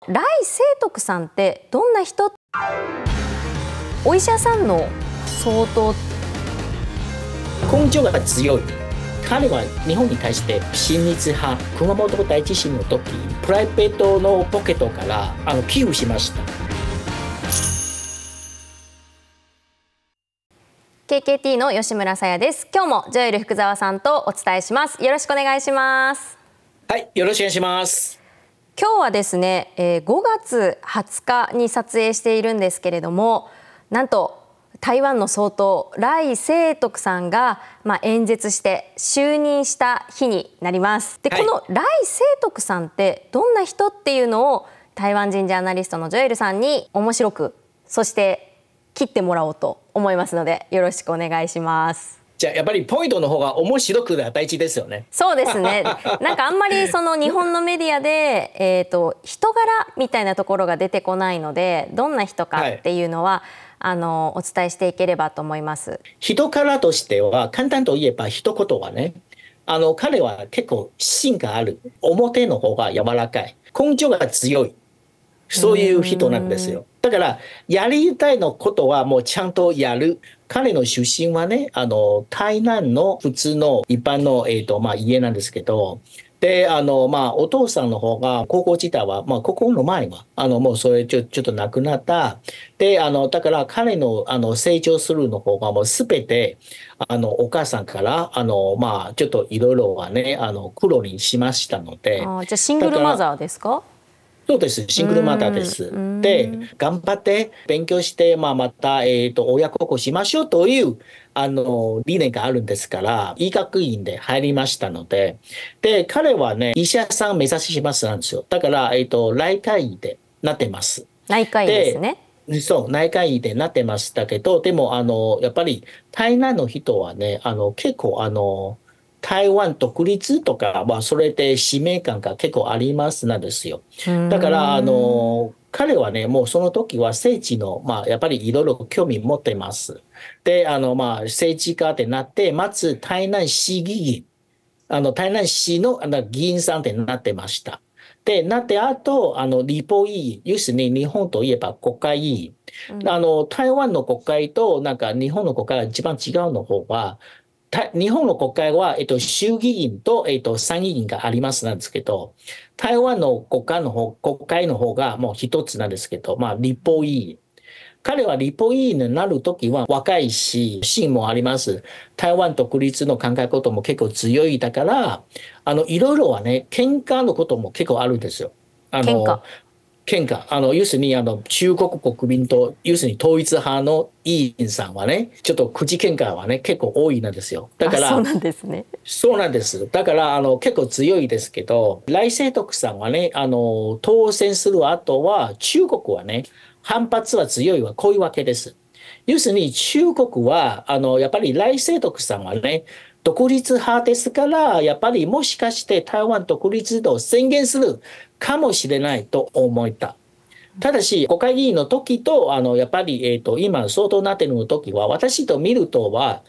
来清徳さんってどんな人？お医者さんの相当根性が強い。彼は日本に対して親日派。熊本大地震の時、プライベートのポケットから寄付しました。KKT の吉村さやです。今日もジョエル福澤さんとお伝えします。よろしくお願いします。はい、よろしくお願いします。今日はですね、5月20日に撮影しているんですけれども、なんと台湾の総統来清徳さんが、演説して就任した日になります。で、この来清徳さんってどんな人っていうのを台湾人ジャーナリストのジョエルさんに面白く、そして切ってもらおうと思いますので、よろしくお願いします。じゃあやっぱりポイントの方が面白く大事ですよね。そうですね。なんかあんまりその日本のメディアで、人柄みたいなところが出てこないので、どんな人かっていうのは、お伝えしていければと思います。人柄としては簡単と言えば一言はね、彼は結構芯がある。表の方が柔らかい。根性が強い。そういう人なんですよ。だからやりたいのことはもうちゃんとやる。彼の出身はね、台南の普通の一般の、家なんですけど、で、お父さんの方が高校時代は、高校の前は、もうそれちょっと亡くなった。で、だから彼の、成長するの方がもうすべて、お母さんから、ちょっといろいろはね、苦労にしましたので。じゃあシングルマザーですか？そうです。シングルマザーです。で、頑張って勉強して、また、親孝行しましょうという、理念があるんですから、医学院で入りましたので、で、彼はね、医者さん目指しますなんですよ。だから、内科医でなってます。内科医ですね。そう、内科医でなってましたけど、でも、やっぱり、台南の人はね、結構、台湾独立とか、それで使命感が結構ありますなんですよ。だから、彼はね、もうその時は政治の、やっぱりいろいろ興味持ってます。で、政治家ってなって、まず台南市議員、台南市の議員さんってなってました。で、なって、あと、立法委員、要するに日本といえば国会議員。台湾の国会となんか日本の国会が一番違うの方は、日本の国会は、衆議院と、参議院がありますなんですけど、台湾の国会の方がもう一つなんですけど、立法委員。彼は立法委員になるときは若いし、芯もあります。台湾独立の考え方も結構強いだから、いろいろはね、喧嘩のことも結構あるんですよ。喧嘩。要するに、中国国民と、要するに統一派の委員さんはね、ちょっと口喧嘩はね、結構多いなんですよ。だから、そうなんですね。そうなんです。だから、結構強いですけど、来清徳さんはね、当選する後は、中国はね、反発は強いはこういうわけです。要するに、中国は、やっぱり来清徳さんはね、独立派ですから、やっぱりもしかして台湾独立を宣言するかもしれないと思った。ただし、国会議員の時と、やっぱり、今、総統になっている時は、私と見るとは、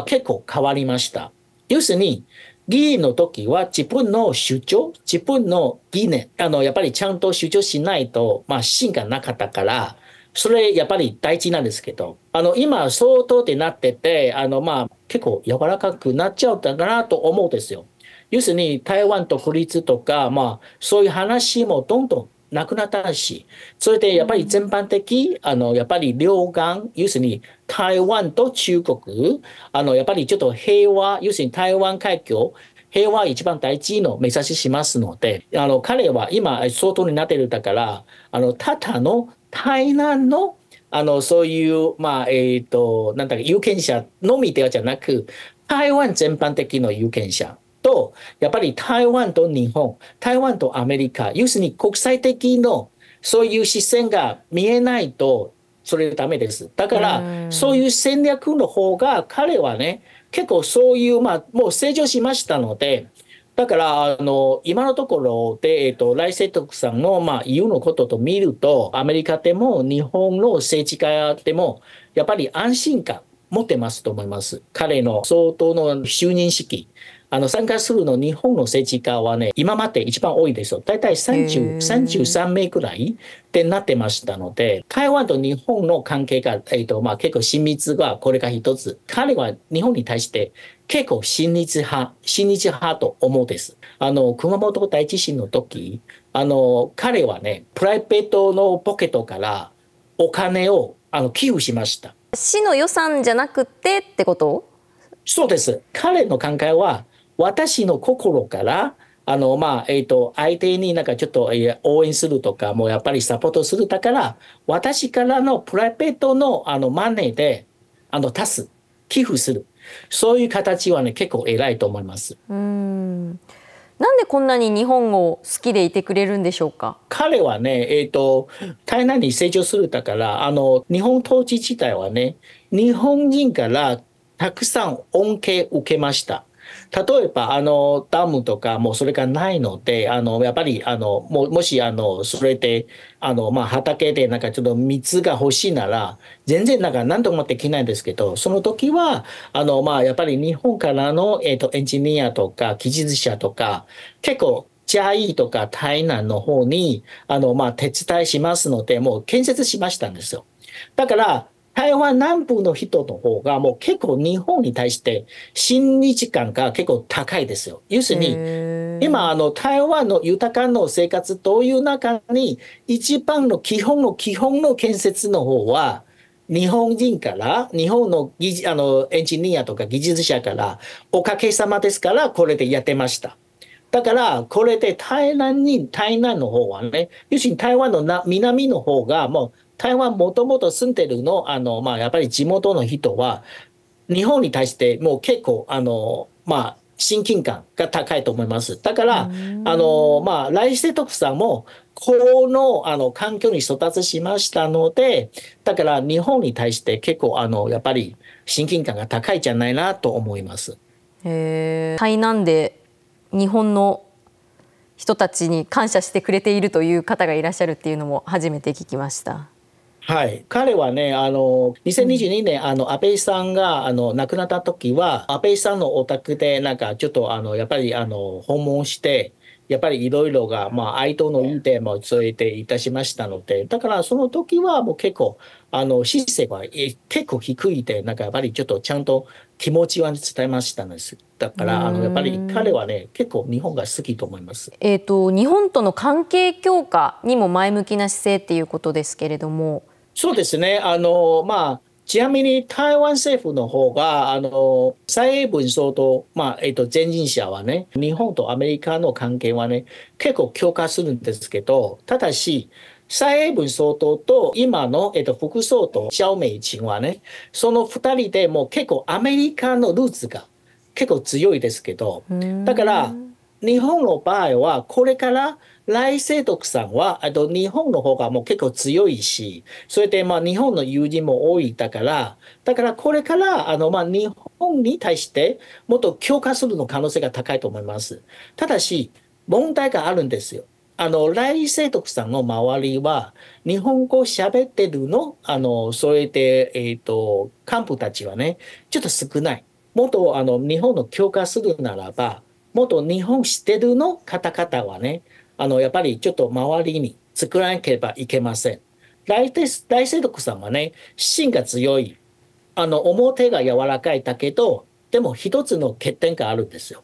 結構変わりました。要するに、議員の時は自分の主張、自分の理念、やっぱりちゃんと主張しないと、芯がなかったから、それやっぱり大事なんですけど、今、総統ってなってて、結構柔らかくなっちゃったかなと思うんですよ。要するに、台湾独立とか、そういう話もどんどんなくなったし、それでやっぱり全般的、やっぱり両岸、要するに台湾と中国、やっぱりちょっと平和、要するに台湾海峡、平和一番大事の目指ししますので、彼は今、総統になってるだから、ただの台南の、そういう、なんだか有権者のみではじゃなく、台湾全般的の有権者。と、やっぱり台湾と日本、台湾とアメリカ、要するに国際的のそういう視線が見えないと、それダメです。だから、そういう戦略の方が、彼はね、結構そういう、もう成長しましたので、だから、今のところで、来清徳さんの、言うのことと見ると、アメリカでも日本の政治家でも、やっぱり安心感、持ってますと思います。彼の総統の就任式。参加するの日本の政治家はね、今まで一番多いですよ。だいたい30、33名くらいってなってましたので、台湾と日本の関係が、結構親密がこれが一つ。彼は日本に対して結構親日派と思うです。熊本大地震の時、彼はね、プライベートのポケットからお金を寄付しました。市の予算じゃなくてってこと？そうです。彼の考えは、私の心から、相手になんかちょっと応援するとか、もうやっぱりサポートするだから、私からのプライベートのマネーで、足す、寄付する。そういう形はね、結構偉いと思います。なんでこんなに日本を好きでいてくれるんでしょうか？彼はね、台南に成長するだから、日本統治自体はね、日本人からたくさん恩恵を受けました。例えば、ダムとかもそれがないので、やっぱり、もし、それで、畑でなんかちょっと水が欲しいなら、全然なんか何ともできないんですけど、その時は、やっぱり日本からの、エンジニアとか技術者とか、結構、嘉義とか台南の方に、手伝いしますので、もう建設しましたんですよ。だから、台湾南部の人の方がもう結構日本に対して親日感が結構高いですよ。要するに、今台湾の豊かな生活という中に一番の基本の建設の方は日本人から日本のエンジニアとか技術者からおかげさまですからこれでやってました。だから、これで台南の方はね、要するに台湾の南の方が、もう台湾もともと住んでるの、やっぱり地元の人は、日本に対してもう結構、親近感が高いと思います。だから、来世徳さんも、この、環境に育つしましたので、だから日本に対して結構、やっぱり親近感が高いじゃないなと思います。台南で日本の人たちに感謝してくれているという方がいらっしゃるっていうのも初めて聞きました。はい。彼はね、2022年、安倍さんが、亡くなった時は、安倍さんのお宅で、なんか、ちょっと、やっぱり、訪問して、やっぱりいろいろが、哀悼の意見も添えていたしましたので、だから、その時はもう結構、姿勢は結構低いで、なんか、やっぱりちょっとちゃんと気持ちは伝えましたんです。だから、やっぱり彼はね、結構日本が好きと思います。日本との関係強化にも前向きな姿勢っていうことですけれども。そうですね。ちなみに台湾政府の方が、蔡英文総統、前任者はね、日本とアメリカの関係はね、結構強化するんですけど、ただし、蔡英文総統と今の、副総統、蕭美琴はね、その二人でもう結構アメリカのルーツが結構強いですけど、だから、日本の場合は、これから来世徳さんは、日本の方がもう結構強いし、それで日本の友人も多いだからこれから日本に対してもっと強化するの可能性が高いと思います。ただし、問題があるんですよ。来世徳さんの周りは、日本語喋ってるの、それで、幹部たちはね、ちょっと少ない。もっと日本の強化するならば、もっと日本知ってるの方々はね、やっぱりちょっと周りに作らなければいけません。大聖徳さんはね、芯が強い。表が柔らかいだけど、でも一つの欠点があるんですよ。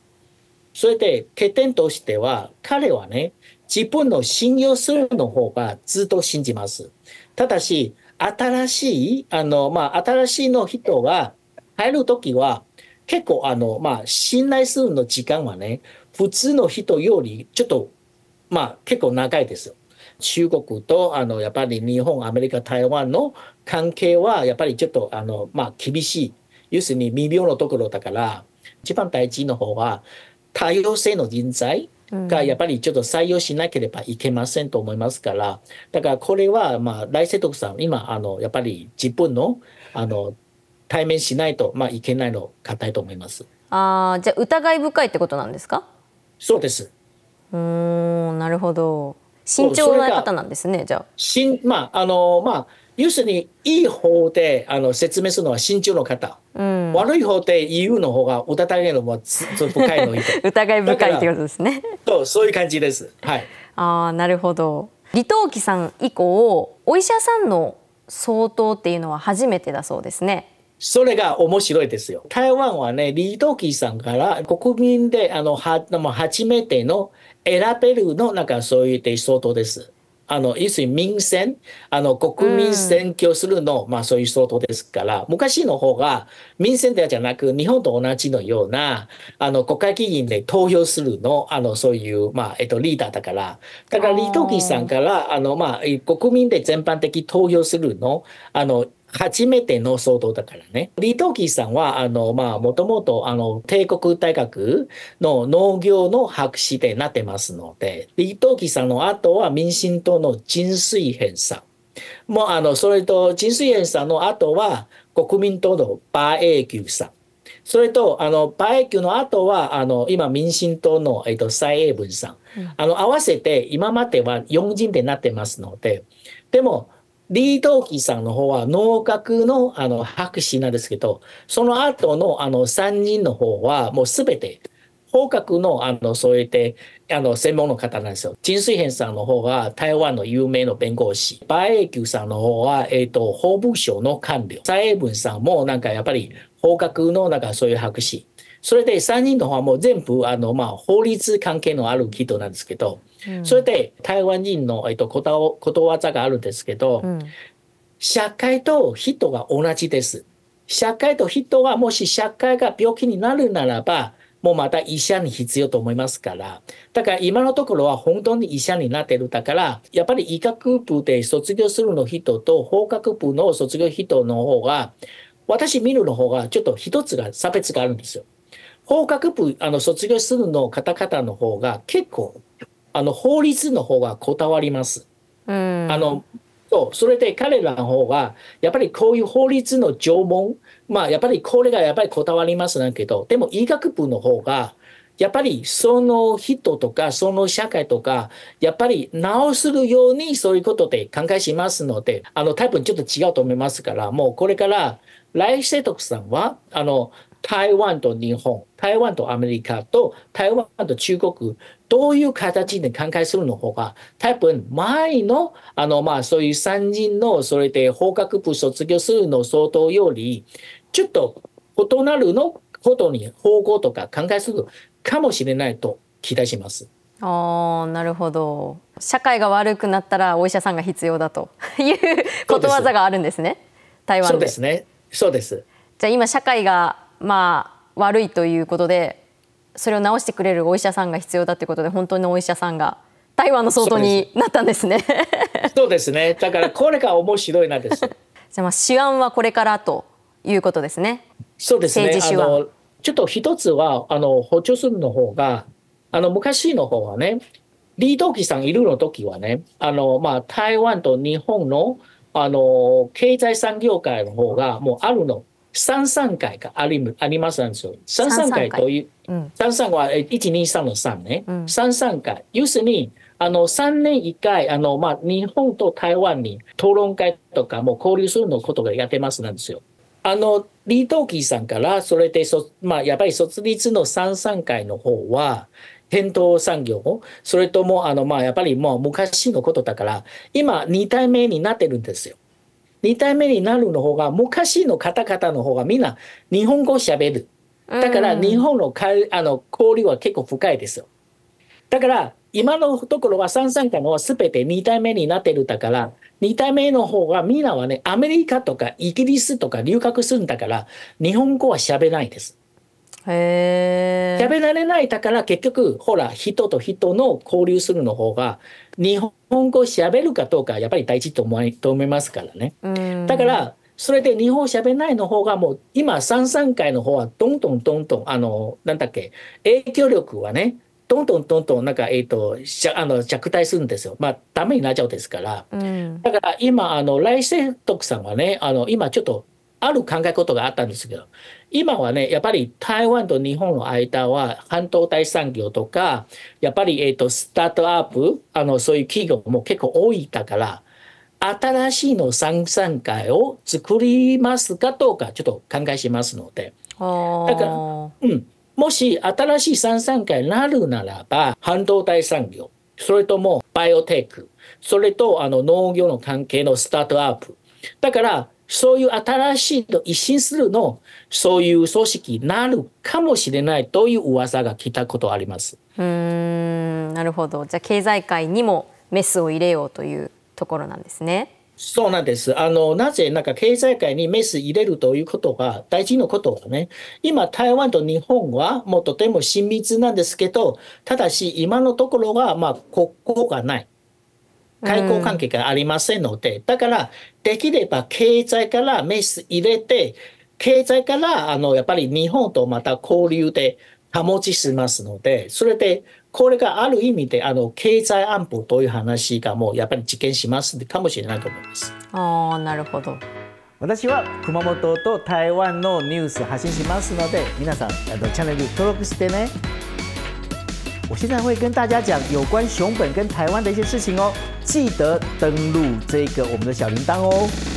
それで欠点としては、彼はね、自分の信用するの方がずっと信じます。ただし、新しいの人が入るときは、結構信頼するの時間はね、普通の人よりちょっと、結構長いですよ。中国と、やっぱり日本、アメリカ、台湾の関係は、やっぱりちょっと、厳しい。要するに微妙なところだから、一番大事な方は、多様性の人材がやっぱりちょっと採用しなければいけませんと思いますから、だからこれは、来世徳さん、今、やっぱり自分の、対面しないと、いけないの固いと思います。じゃあ疑い深いってことなんですか？そうです。なるほど。慎重な方なんですね、じゃあ。要するに、いい方で説明するのは親中の方。うん、悪い方で言うの方が疑いのも深いの人。疑いだから、深いってことですね。そういう感じです。はい。ああ、なるほど。李登輝さん以降、お医者さんの総統っていうのは初めてだそうですね。それが面白いですよ。台湾はね、李登輝さんから国民で初めての選べるのなんかそういう総統です。要するに民選、う国民ん。選挙するの、そういう総統ですから、昔の方が民選でじゃなく、日本と同じのような、国会議員で投票するの、そういう、リーダーだから、だから李登輝さんあから、国民で全般的投票するの、初めての総統だからね。李登輝さんは、もともと、帝国大学の農業の博士でなってますので、李登輝さんの後は民進党の陳水扁さん。もう、それと、陳水扁さんの後は、国民党の馬英九さん。それと、馬英九の後は、今、民進党の、蔡英文さん。合わせて、今までは4人でなってますので、でも、李登輝さんの方は農学の博士なんですけど、その後の3人の方はもうすべて法学のそういって専門の方なんですよ。陳水扁さんの方が台湾の有名な弁護士、馬英九さんの方は法務省の官僚、蔡英文さんもなんかやっぱり法学のなんかそういう博士。それで3人の方はもう全部法律関係のある人なんですけど、それで台湾人の、ことわざがあるんですけど、うん。社会と人が同じです。社会と人はもし社会が病気になるならば、もうまた医者に必要と思いますから。だから今のところは本当に医者になってるだから、やっぱり医学部で卒業するの人と法学部の卒業人の方が、私見るの方がちょっと一つが差別があるんですよ。法学部卒業するの方々の方が結構法律の方がこだわります。うん。あのそれで彼らの方がやっぱりこういう法律の条文、やっぱりこれがやっぱりこだわりますだけど、でも医学部の方がやっぱりその人とかその社会とかやっぱり治するようにそういうことで考えしますので、多分ちょっと違うと思いますから、もうこれから来世徳さんは台湾と日本、台湾とアメリカと台湾と中国、どういう形で考えするの方が、多分前の、そういう三人の、それで法学部卒業するの相当より、ちょっと異なるのことに方向とか考えするかもしれないと期待します。ああ、なるほど。社会が悪くなったらお医者さんが必要だということわざがあるんですね。台そう湾で。ですね。そうです。じゃあ今社会が悪いということで、それを治してくれるお医者さんが必要だということで、本当にお医者さんが台湾の総統そうです。になったんですね。そうですね。だからこれが面白いなんです。じゃあ手腕はこれからということですね。そうですね。政治手腕。ちょっと一つは、補助するの方が、昔の方はね、李登輝さんいるの時はね、台湾と日本の、経済産業界の方がもうあるの。33回がありますなんですよ。33回33回。という、うん。33は123の3ね。うん。33回。要するに、3年1回、日本と台湾に討論会とかも交流するのことがやってますなんですよ。李登輝さんから、それでやっぱり卒立の33回の方は、伝統産業、それとも、やっぱりもう昔のことだから、今、2代目になってるんですよ。2代目になるの方が、昔の方々の方がみんな日本語を喋る。うだから、日ん。本の交流は結構深いですよ。だから、今のところは33回のは全て2代目になってるだから、2代目の方がみんなはね、アメリカとかイギリスとか留学するんだから、日本語は喋れないです。へえ。喋られないだから結局、ほら、人と人の交流するの方が、日本語喋るかどうかやっぱり大事と思いますからね。うん。だから、それで日本語喋れないの方がもう、今33回の方はどんどんどんどん、なんだっけ、影響力はね、どんどんどんどん、なんか、弱体するんですよ。ダメになっちゃうですから。うん。だから今、来世徳さんはね、今ちょっと、ある考えことがあったんですけど、今はね、やっぱり台湾と日本の間は半導体産業とか、やっぱり、スタートアップ、そういう企業も結構多いだから、新しいの三々会を作りますかどうかちょっと考えしますので。だから、もし新しい三々会になるならば、半導体産業、それともバイオテック、それと農業の関係のスタートアップ。だから、そういう新しいの一新するの、そういう組織になるかもしれないという噂が来たことあります。なるほど。じゃあ経済界にもメスを入れようというところなんですね。そうなんです。なぜなんか経済界にメス入れるということが大事なことはね、今台湾と日本はもうとても親密なんですけど、ただし今のところは国交がない。外交関係がありませんので、だからできれば経済からメス入れて、経済からやっぱり日本とまた交流で保ちしますので、それでこれがある意味で経済安保という話がもうやっぱり実現しますかもしれないと思います。なるほど。私は熊本と台湾のニュース発信しますので、皆さんチャンネル登録してね。我现在会跟大家讲有关熊本跟台湾的一些事情哦，记得登录这个我们的小铃铛哦。